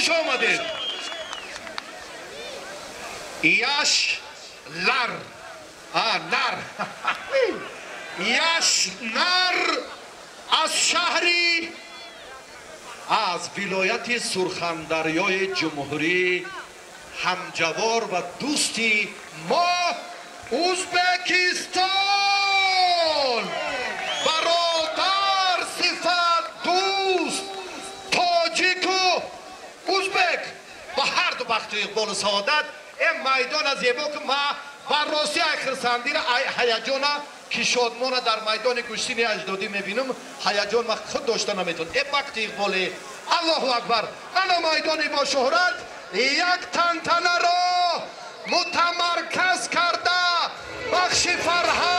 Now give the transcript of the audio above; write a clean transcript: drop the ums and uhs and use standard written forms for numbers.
خوش آمدید. یش لر نر یش نر از شهری از ولایت سرخندریای جمهوری همجوار و دوستی ما ازبکستان، برادر صفت دوست تاجیک و ازبک با هر دو بخت اقبال و سعادت این میدان از یبا که ما بررسی اخرسندی را هیجان که شادمانه در میدان کشتین اجدادی میبینم هیجان ما خود داشته نمیتون. این وقت اقبالی الله اکبر. انا میدانی با شهرت یک تنتنه را متمرکز کرده بخش فرهنگ